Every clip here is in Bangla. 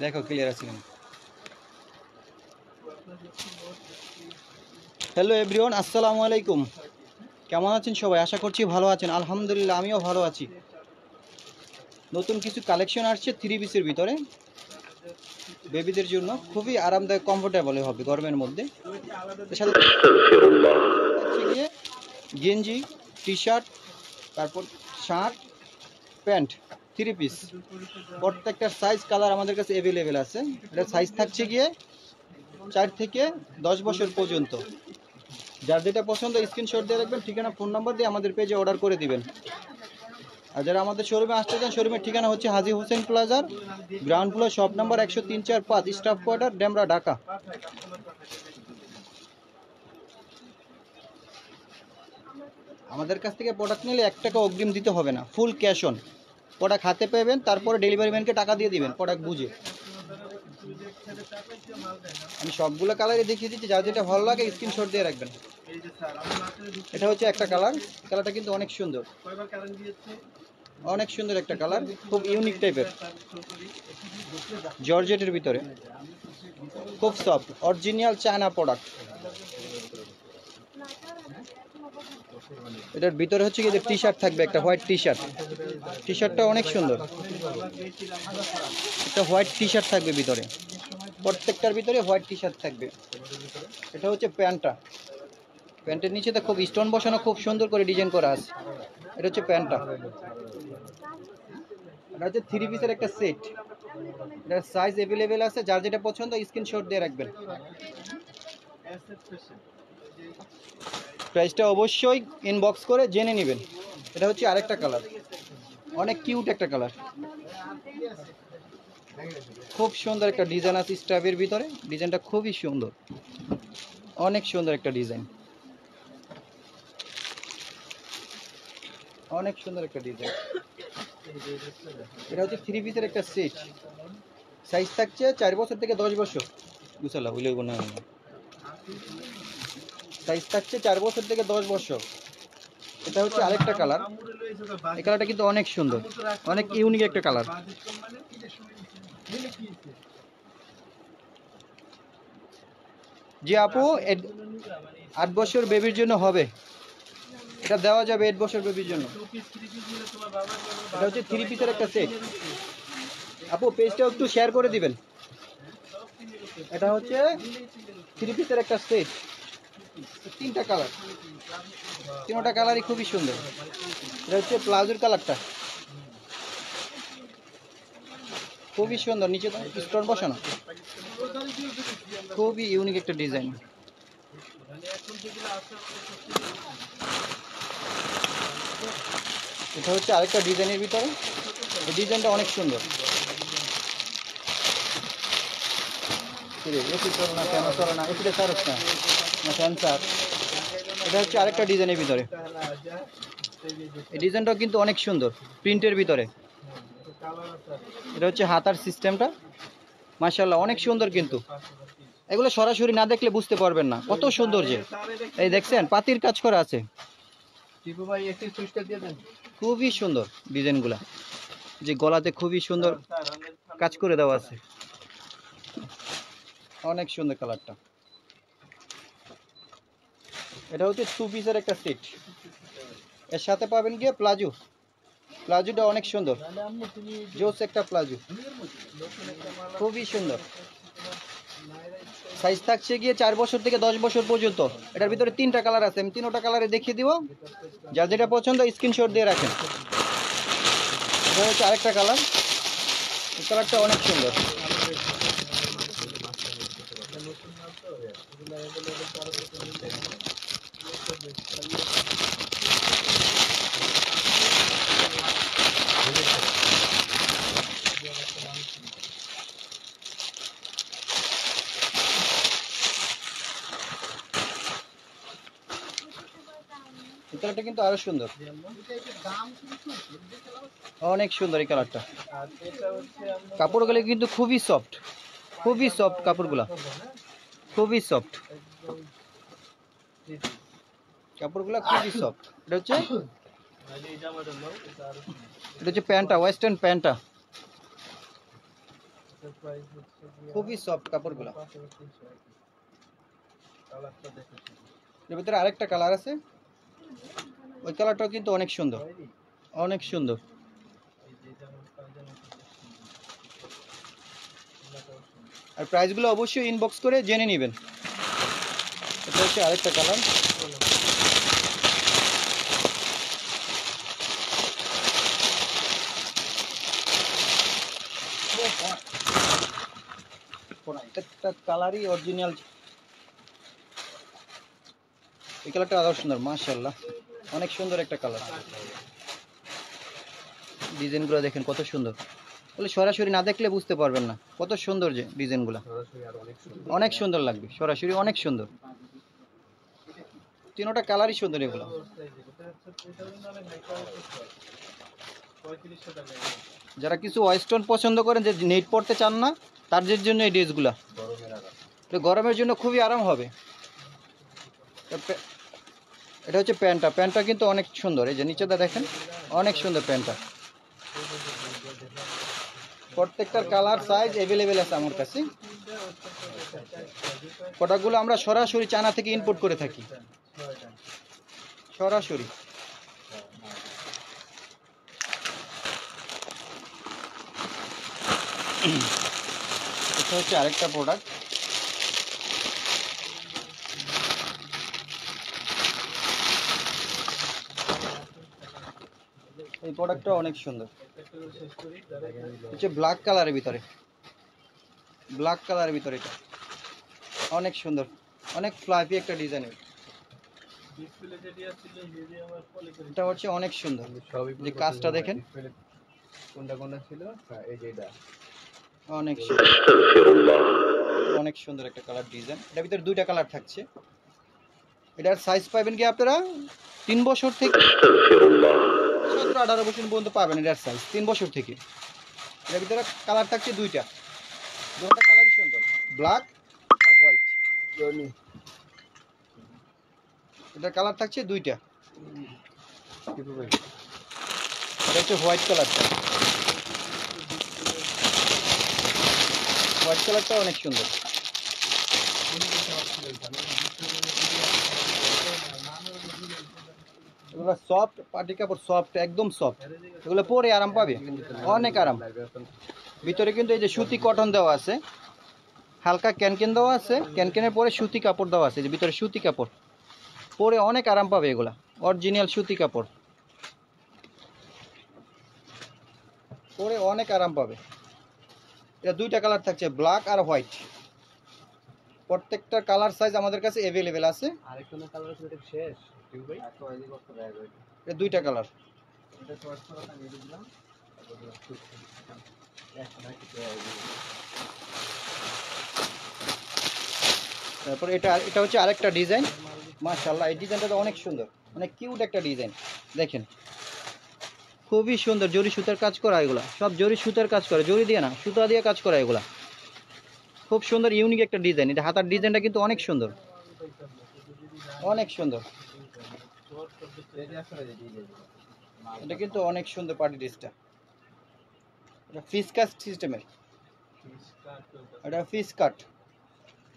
দেখো ক্লিয়ার আছে কিনা। হ্যালো এভরিওয়ান, আসসালামু আলাইকুম। কেমন আছেন সবাই? আশা করছি ভালো আছেন। আলহামদুলিল্লাহ আমিও ভালো আছি। নতুন কিছু কালেকশন আসছে থ্রি পিসের ভিতরে, বেবিদের জন্য খুবই আরামদায়ক, কমফোর্টেবল হবে গরমের মধ্যে। এর সাথে হচ্ছে গিয়ে গেঞ্জি, টি শার্ট, তারপর শার্ট, প্যান্ট, থ্রি পিস। প্রত্যেকটা সাইজ কালার আমাদের কাছে অ্যাভেলেবেল আছে। এটা সাইজ থাকছে গিয়ে 4 থেকে 10 বছর পর্যন্ত। যার যেটা পছন্দ স্ক্রিনশট দিয়ে রাখবেন, ঠিকানা ফোন নাম্বার দিয়ে আমাদের পেজে অর্ডার করে দিবেন। আর যারা আমাদের শোরুমে আসতে চান, শোরুমের ঠিকানা হচ্ছে হাজী হোসেন প্লাজার, ground floor, shop number 103-4-5, staff quarter, Demra, Dhaka. আমাদের কাছ থেকে প্রোডাক্ট নিলে 1 টাকা অগ্রিম দিতে হবে না, ফুল ক্যাশ অন। প্রোডাক্ট হাতে পাবেন, তারপরে ডেলিভারি ম্যানকে টাকা দিয়ে দিবেন প্রোডাক্ট বুঝে। আমি সবগুলো কালারই দেখিয়ে দিচ্ছি, যার যেটা ভালো লাগে স্ক্রিনশট দিয়ে রাখবেন। এটা হচ্ছে একটা কালার, কালারটা কিন্তু অনেক সুন্দর, অনেক সুন্দর একটা কালার, খুব ইউনিক টাইপের, জর্জেটের ভিতরে, খুব সফট, অরিজিনাল চায়না প্রোডাক্ট। এটার ভিতরে হচ্ছে কি যে টি শার্ট থাকবে, একটা হোয়াইট টি শার্ট। টি শার্টটা অনেক সুন্দর, একটা হোয়াইট টি শার্ট থাকবে ভিতরে, প্রত্যেকটার ভিতরে হোয়াইট টি শার্ট থাকবে। এটা হচ্ছে প্যান্টটা, প্যান্টের নিচেতে খুব স্টোন বসানো, খুব সুন্দর করে ডিজাইন করা আছে। এটা হচ্ছে প্যান্টটা। এটা হচ্ছে থ্রি পিসের একটা সেট। এটার সাইজ অ্যাভেলেবেল আছে, যার যেটা পছন্দ স্ক্রিনশট দিয়ে রাখবেন। প্রাইসটা অবশ্যই ইনবক্স করে জেনে নেবেন। এটা হচ্ছে আরেকটা কালার, অনেক কিউট একটা কালার, খুব সুন্দর একটা ডিজাইন আছে স্টাফের ভিতরে। ডিজাইনটা খুবই সুন্দর, অনেক সুন্দর একটা ডিজাইন, অনেক সুন্দর একটা ডিজাইন। এটা হচ্ছে থ্রি পিসের একটা সেট। সাইজ থাকছে 4 বছর থেকে 10 বছর। বুঝলা হইলে না, সাইজ থাকছে 4 বছর থেকে 10 বছর। এটা হচ্ছে আরেকটা কালার, এই কালারটা কিন্তু অনেক সুন্দর, অনেক ইউনিক একটা কালার। জি আপু, 8 বছর বেবির জন্য হবে, এটা দেওয়া যাবে 8 বছর বেবির জন্য। এটা হচ্ছে থ্রি পিসের একটা সেট। আপু পেজটাও একটু শেয়ার করে দিবেন। এটা হচ্ছে থ্রি পিসের একটা সেট, 3টা কালার, 3টা কালারই খুবই সুন্দর। এটা হচ্ছে প্লাজোর কালারটা, খুবই সুন্দর, নিচে স্টোন বসানো, খুবই ইউনিক একটা ডিজাইন। এটা হচ্ছে আরেকটা ডিজাইনের ভিতরে, এই ডিজাইনটা অনেক সুন্দর। এসি চলো না, কেন চলো না, এসিটা সারস না, ফ্যান স্যার। এটা হচ্ছে আরেকটা ডিজাইনের ভিতরে, এই ডিজাইনটাও কিন্তু অনেক সুন্দর, প্রিন্টের ভিতরে। এটা হচ্ছে হাতার সিস্টেমটা, মাশাআল্লাহ অনেক সুন্দর। কিন্তু এগুলো সরাসরি না দেখলে বুঝতে পারবেন না কত সুন্দর। যে এই দেখছেন পাতির কাজ করা আছে, খুবই সুন্দর ডিজাইনগুলা। যে গলাতে খুবই সুন্দর কাজ করে দেওয়া আছে, অনেক সুন্দর কালারটা। এটা হচ্ছে 2 পিসের একটা সেট, এর সাথে পাবেন গিয়ে প্লাজো। প্লাজোটা অনেক সুন্দর, জোস একটা প্লাজো, খুবই সুন্দর। সাইজ থাকছে গিয়ে 4 বছর থেকে 10 বছর পর্যন্ত। এটার ভিতরে 3টা কালার আছে, আমি 3টা কালারে দেখিয়ে দিব, যার যেটা পছন্দ স্ক্রিনশট দিয়ে রাখেন। এটা হচ্ছে আরেকটা কালার, এই কালারটা অনেক সুন্দর। এই কালারটা কিন্তু আরো সুন্দর, অনেক সুন্দর এই কালারটা। কাপড়গুলো কিন্তু খুবই সফট, খুবই সফট কাপড়গুলা, খুবই সফট কাপড়গুলা, খুবই সফট। এটা হচ্ছে প্যান্টটা, ওয়েস্টার্ন প্যান্টটা, খুবই সফট কাপড়গুলো। এর ভিতরে আরেকটা কালার আছে, ওই কালারটাও কিন্তু অনেক সুন্দর, অনেক সুন্দর। আর প্রাইসগুলো অবশ্যই ইনবক্স করে জেনে নেবেন। এটা হচ্ছে আরেকটা কালার। প্রত্যেকটা কালারই অরিজিনাল। এই কালারটা আরো সুন্দর, মাশাআল্লাহ, অনেক সুন্দর একটা কালার। ডিজাইনগুলো দেখেন কত সুন্দর, বলে সরাসরি না দেখলে বুঝতে পারবেন না কত সুন্দর যে ডিজাইনগুলো, অনেক সুন্দর লাগবে সরাসরি, অনেক সুন্দর। তিনটা কালারই সুন্দর এগুলো। যারা কিছু ওয়েস্টার্ন পছন্দ করেন, যে নেট পড়তে চান না, তাদের জন্য এই ড্রেসগুলো গরমের জন্য খুবই আরাম হবে। এটা হচ্ছে প্যান্টটা, প্যান্টটা কিন্তু অনেক সুন্দর, এই যে নিচেটা দেখেন অনেক সুন্দর প্যান্টটা। প্রত্যেকটার কালার সাইজ অ্যাভেলেবেল আছে আমার কাছে। প্রোডাক্টগুলো আমরা সরাসরি চায়না থেকে ইম্পোর্ট করে থাকি, সরাসরি। এটা হচ্ছে আরেকটা প্রোডাক্ট। এই প্রোডাক্টটা অনেক সুন্দর, হচ্ছে ব্ল্যাক কালারের ভিতরে, ব্ল্যাক কালারের ভিতরে। এটা অনেক সুন্দর, অনেক ফ্লাফি একটা ডিজাইনের। এটা হচ্ছে অনেক সুন্দর, যে কাজটা দেখেন কোনটা কোনটা ছিল, এই যে এটা অনেক সুন্দর, অনেক সুন্দর একটা কালার ডিজাইন। এটার ভিতরে দুইটা কালার থাকছে। এটার সাইজ পাবেন কি আপনারা 3 বছর থেকে 17-18 বছর পর্যন্ত পাবেন। এটার সাইজ 3 বছর থেকে। এটার ভিতরে কালার থাকছে দুইটা, দুটো কালারই সুন্দর, ব্ল্যাক আর হোয়াইট। এটার কালার থাকছে দুইটা। এটা হচ্ছে হোয়াইট কালারটা, হোয়াইট কালারটা অনেক সুন্দর। এগুলো সফট পার্টি কাপড়, সফট, একদম সফট। এগুলো পরে আরাম পাবে, অনেক আরাম। ভিতরে কিন্তু এই যে সুতি কটন দেওয়া আছে, হালকা ক্যানকেন দেওয়া আছে, ক্যানকেনের পরে সুতি কাপড় দেওয়া আছে, যে ভিতরে সুতি কাপড়, পরে অনেক আরাম পাবে। এগুলা অরিজিনাল সুতি কাপড়, পরে অনেক আরাম পাবে। এটা দুইটা কালার থাকছে, ব্ল্যাক আর হোয়াইট। প্রত্যেকটা কালার সাইজ আমাদের কাছে অ্যাভেলেবেল আছে। আরেকটা কালার আছে, এটা শেষ ভাই, এটা দুইটা কালার। তারপর এটা এটা হচ্ছে আরেকটা ডিজাইন। মাশাআল্লাহ, এই ডিজাইনটা তো অনেক সুন্দর, অনেক কিউট একটা ডিজাইন। দেখেন খুবই সুন্দর, জরি সুতার কাজ করা, এগুলা সব জরি সুতার কাজ করে, জরি দিয়ে না, সুতা দিয়ে কাজ করা এগুলা। খুব সুন্দর ইউনিক একটা ডিজাইন। এটা হাতার ডিজাইনটা কিন্তু অনেক সুন্দর, অনেক সুন্দর। এটা কিন্তু অনেক সুন্দর পার্টি ড্রেসটা। এটা ফিস কাট সিস্টেমের, এটা ফিস কাট।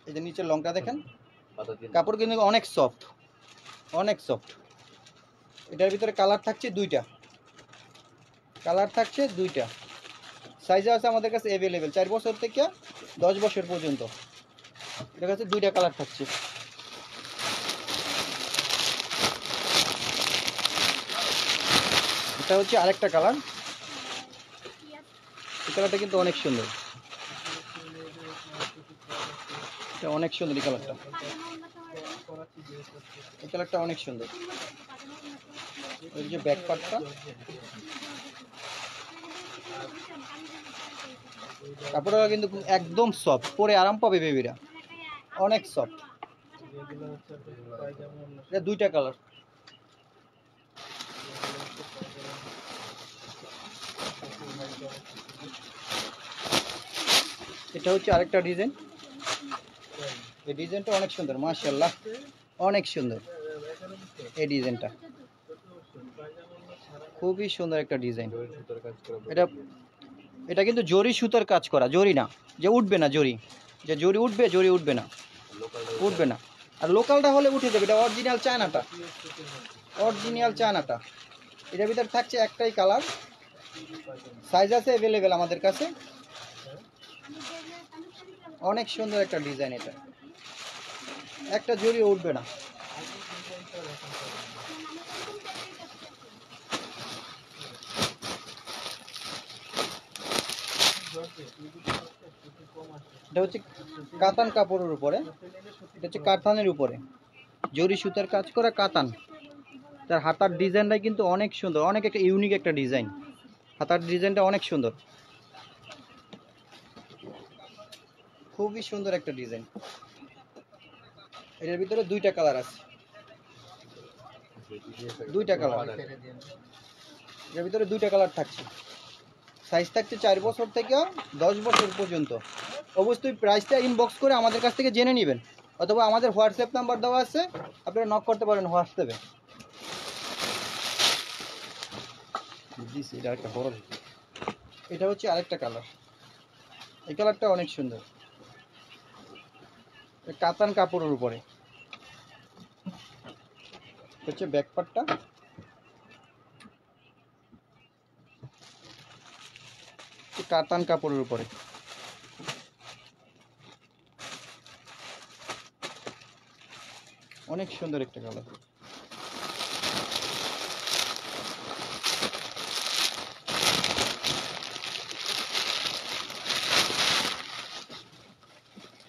এই যে নিচের লংটা দেখেন, কাপড় কিন্তু অনেক সফট, অনেক সফট। এটার ভিতরে কালার থাকছে দুইটা, কালার থাকছে দুইটা। সাইজে আছে আমাদের কাছে অ্যাভেলেবেল 4 বছর থেকে 10 বছর পর্যন্ত। এটার কাছে দুইটা কালার থাকছে। এটা হচ্ছে আরেকটা কালার। এই কালারটা কিন্তু অনেক সুন্দর, এটা অনেক সুন্দর। এই কালারটা, এই কালারটা অনেক সুন্দর। এই যে ব্যাক পার্টটা, কাপড়টা কিন্তু একদম সফট, পরে আরাম পাবে বেবিরা, অনেক সফট। এটা দুইটা কালার। এটা হচ্ছে আরেকটা ডিজাইন। এই ডিজাইনটা অনেক সুন্দর, মাশাআল্লাহ, অনেক সুন্দর। এই ডিজাইনটা খুবই সুন্দর একটা ডিজাইন। এটা এটা কিন্তু জরি সুতার কাজ করা, জরি না যে উঠবে না, জরি যে জরি উঠবে, জরি উঠবে না, উঠবে না। আর লোকালটা হলে উঠে যাবে। এটা অরিজিনাল চায়নাটা, অরিজিনাল চায়নাটা। এটার ভিতরে থাকছে একটাই কালার, সাইজ আছে অ্যাভেলেবেল আমাদের কাছে। অনেক সুন্দর একটা ডিজাইন, এটা একটা জরি উঠবে না। এটা হচ্ছে কাতান কাপড়ের উপরে, এটা হচ্ছে কাতানের উপরে জরি সুতার কাজ করা কাতান। তার হাতার ডিজাইনটা কিন্তু অনেক সুন্দর, অনেক একটা ইউনিক একটা ডিজাইন। হাতার ডিজাইনটা অনেক সুন্দর, খুবই সুন্দর একটা ডিজাইন। এটার ভিতরে দুইটা কালার আছে, দুইটা কালার। এর ভিতরে দুইটা কালার থাকছে। সাইজ থাকছে 4 বছর থেকে 10 বছর পর্যন্ত। অবশ্যই প্রাইসটা ইনবক্স করে আমাদের কাছ থেকে জেনে নেবেন, অথবা আমাদের হোয়াটসঅ্যাপ নাম্বার দেওয়া আছে, আপনারা নক করতে পারেন হোয়াটসঅ্যাপে। এটা একটা বড়, এটা হচ্ছে আরেকটা কালার। এই কালারটা অনেক সুন্দর, কাতান কাপড়ের উপরে হচ্ছে ব্যাকপার্টটা। কাতান কাপড়ের উপরে অনেক সুন্দর একটা কালার।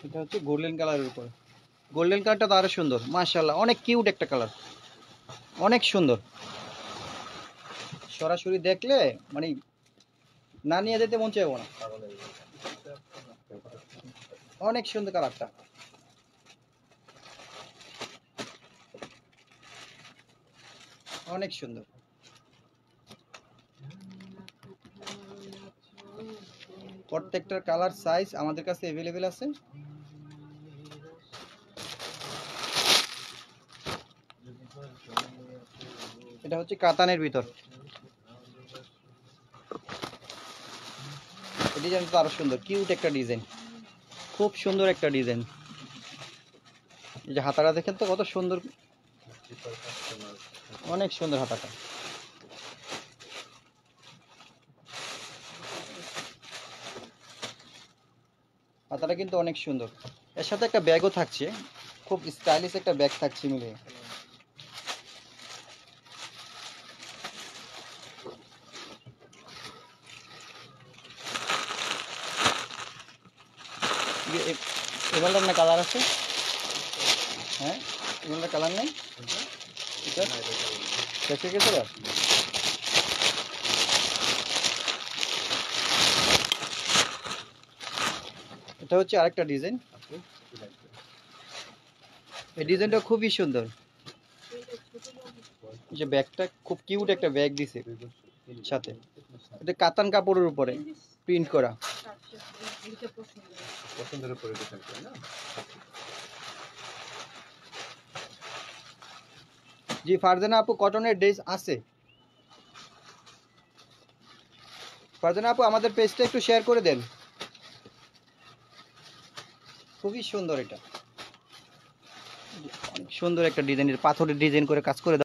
এটা হচ্ছে গোল্ডেন কালারের উপরে। গোল্ডেন কালারটা তো আরো সুন্দর, মাশাআল্লাহ, অনেক কিউট একটা কালার, অনেক সুন্দর। সরাসরি দেখলে মানে না নিয়ে যেতে মন চাইবো না, অনেক সুন্দর কালারটা। অনেক সুন্দর। প্রত্যেকটার কালার সাইজ আমাদের কাছে অ্যাভেলেবেল আছে। এটা হচ্ছে কাতানের ভিতর, ডিজাইনটা আরো সুন্দর, কিউট একটা ডিজাইন, খুব সুন্দর একটা ডিজাইন। এই যে হাতাটা দেখেন তো কত সুন্দর, অনেক সুন্দর হাতাটা। হাতাটা কিন্তু অনেক সুন্দর। এর সাথে একটা ব্যাগও থাকছে, খুব স্টাইলিশ একটা ব্যাগ থাকছে মিলে। এবার না কালার আছে, হ্যাঁ এবার কালার নেই, এটা শেষ হয়ে গেছে। এটা হচ্ছে আরেকটা ডিজাইন, এই ডিজাইনটা খুবই সুন্দর। যে ব্যাগটা খুব কিউট একটা ব্যাগ দিছে সাথে, এটা কাতান কাপড়ের উপরে প্রিন্ট করা। পছন্দের উপরে ডিপেন্ড করে না। জি ফারজানা আপু, কটনের ড্রেস আছে। ফারজানা আপু আমাদের পেজটা একটু শেয়ার করে দেন, খুবই সুন্দর। এটা অনেক সুন্দর একটা ডিজাইনের পাথরের ডিজাইন করে কাজ করে